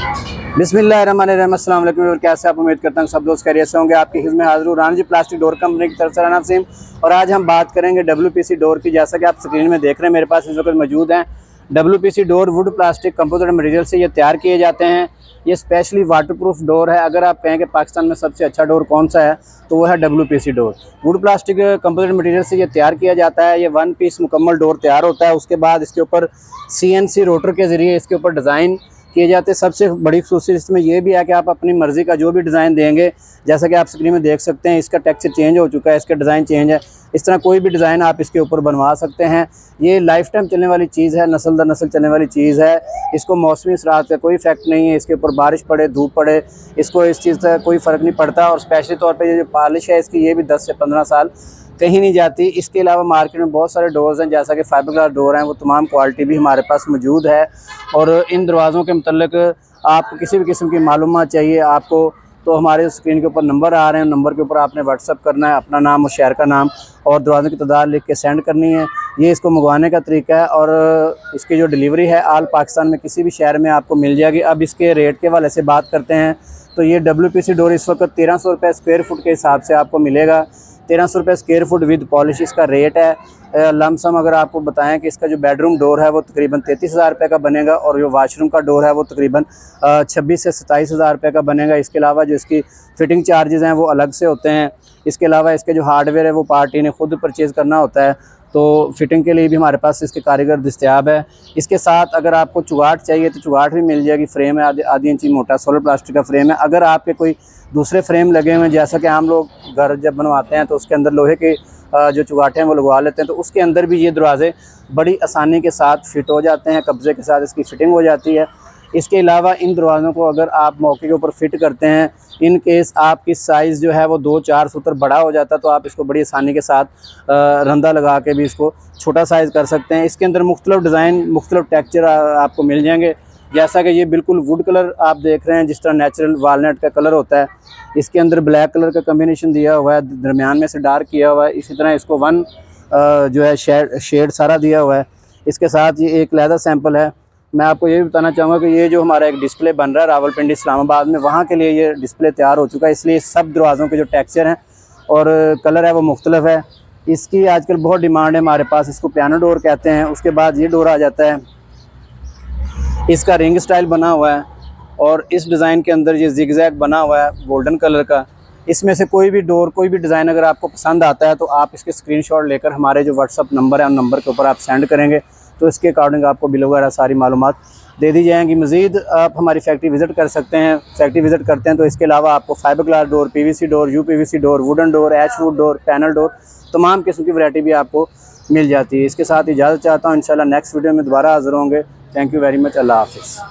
बिस्मिल्लाहिर्रहमानिर्रहीम। अस्सलाम वालेकुम। और कैसे आप, उम्मीद करता हूँ सब दोस्त खैरियत से होंगे। आपकी खिदमत में हाजिर हूँ राना जी प्लास्टिक डोर कंपनी की तरफ से राना नसीम। और आज हम बात करेंगे WPC डोर की। जैसा कि आप स्क्रीन में देख रहे हैं, मेरे पास इस वक्त मौजूद हैं WPC door. Would plastic composite material से ये तैयार किए जाते हैं। ये स्पेशली वाटरप्रूफ डोर है। अगर आप कहें कि पाकिस्तान में सबसे अच्छा डोर कौन सा है तो वो है WPC door. Would plastic composite material से ये तैयार किया जाता है। ये 1 पीस मुकम्मल डोर तैयार होता है। उसके बाद इसके ऊपर CNC रोटर के ज़रिए इसके ऊपर डिज़ाइन किए जाते हैं। सबसे बड़ी खूबसूरती इसमें यह भी है कि आप अपनी मर्ज़ी का जो भी डिज़ाइन देंगे, जैसा कि आप स्क्रीन में देख सकते हैं, इसका टेक्सचर चेंज हो चुका है, इसका डिज़ाइन चेंज है। इस तरह कोई भी डिज़ाइन आप इसके ऊपर बनवा सकते हैं। ये लाइफ टाइम चलने वाली चीज़ है, नस्ल दर नस्ल चलने वाली चीज़ है। इसको मौसमी असरात का कोई इफेक्ट नहीं है। इसके ऊपर बारिश पड़े, धूप पड़े, इसको इस चीज़ का कोई फ़र्क नहीं पड़ता। और स्पेशली तौर पर ये जो पॉलिश है इसकी, ये भी 10 से 15 साल कहीं नहीं जाती। इसके अलावा मार्केट में बहुत सारे डोर्स हैं, जैसा कि फाइबर ग्लास डोर हैं, वो तमाम क्वालिटी भी हमारे पास मौजूद है। और इन दरवाज़ों के मतलब आपको किसी भी किस्म की मालूमात चाहिए आपको, तो हमारे स्क्रीन के ऊपर नंबर आ रहे हैं। नंबर के ऊपर आपने व्हाट्सअप करना है, अपना नाम और शहर का नाम और दरवाज़ों की तादाद लिख के सेंड करनी है। ये इसको मंगवाने का तरीका है। और इसकी जो डिलीवरी है आल पाकिस्तान में किसी भी शहर में आपको मिल जाएगी। अब इसके रेट के हवाले से बात करते हैं तो ये WPC डोर इस वक्त 1300 रुपये स्क्वायर फुट के हिसाब से आपको मिलेगा। 1300 रुपये स्क्वायर फुट विद पॉलिश इसका रेट है। लमसम अगर आपको बताएं कि इसका जो बेडरूम डोर है वो तकरीबन 33,000 रुपये का बनेगा। और जो वाशरूम का डोर है वो तकरीबन 26 से 27,000 रुपये का बनेगा। इसके अलावा जो इसकी फ़िटिंग चार्जेस हैं वो अलग से होते हैं। इसके अलावा इसके जो हार्डवेयर है वो पार्टी ने खुद परचेज़ करना होता है, तो फिटिंग के लिए भी हमारे पास इसके कारीगर दस्तयाब है। इसके साथ अगर आपको चुगाट चाहिए तो चुगाट भी मिल जाएगी। फ्रेम है आधी इंची मोटा, सोलर प्लास्टिक का फ्रेम है। अगर आपके कोई दूसरे फ्रेम लगे हुए हैं, जैसा कि हम लोग घर जब बनवाते हैं तो उसके अंदर लोहे के जो चुगाटे हैं वो लगवा लेते हैं, तो उसके अंदर भी ये दरवाज़े बड़ी आसानी के साथ फिट हो जाते हैं। कब्ज़े के साथ इसकी फ़िटिंग हो जाती है। इसके अलावा इन दरवाज़ों को अगर आप मौके के ऊपर फ़िट करते हैं, इन केस आपकी साइज़ जो है वो 2-4 सूत्र बड़ा हो जाता है, तो आप इसको बड़ी आसानी के साथ रंदा लगा के भी इसको छोटा साइज़ कर सकते हैं। इसके अंदर मुख्तलिफ़ डिज़ाइन, मुख्तलिफ़ टेक्सचर आपको मिल जाएंगे। जैसा कि ये बिल्कुल वुड कलर आप देख रहे हैं, जिस तरह नेचुरल वालनट का कलर होता है, इसके अंदर ब्लैक कलर का कम्बिनेशन दिया हुआ है, दरमियान में से डार्क किया हुआ है। इसी तरह इसको जो है शेड सारा दिया हुआ है। इसके साथ ये एक लहदा सैंपल है। मैं आपको ये भी बताना चाहूँगा कि ये जो हमारा एक डिस्प्ले बन रहा है रावलपिंडी इस्लामाबाद में, वहाँ के लिए ये डिस्प्ले तैयार हो चुका है। इसलिए सब दरवाज़ों के जो टेक्सचर हैं और कलर है वो मुख्तलिफ है। इसकी आजकल बहुत डिमांड है हमारे पास। इसको पियानो डोर कहते हैं। उसके बाद ये डोर आ जाता है, इसका रिंग स्टाइल बना हुआ है और इस डिज़ाइन के अंदर ये जिगजैग बना हुआ है गोल्डन कलर का। इसमें से कोई भी डोर, कोई भी डिज़ाइन अगर आपको पसंद आता है तो आप इसके स्क्रीनशॉट लेकर हमारे जो व्हाट्सअप नंबर है उन नंबर के ऊपर आप सेंड करेंगे, तो इसके अकॉर्डिंग आपको बिल वगैरह सारी मालूमात दे दी जाएंगी। मज़ीद आप हमारी फैक्ट्री विज़िट कर सकते हैं। फैक्ट्री विज़िट करते हैं तो इसके अलावा आपको fibre glass door, PVC door, UPVC door, wooden door, ashwood door, panel door, तमाम किस्म की वैरायटी भी आपको मिल जाती है। इसके साथ इजाज़त चाहता हूँ। इंशाल्लाह नेक्स्ट वीडियो में दोबारा हाज़िर होंगे। Thank you very much. अल्लाह हाफ़िज़।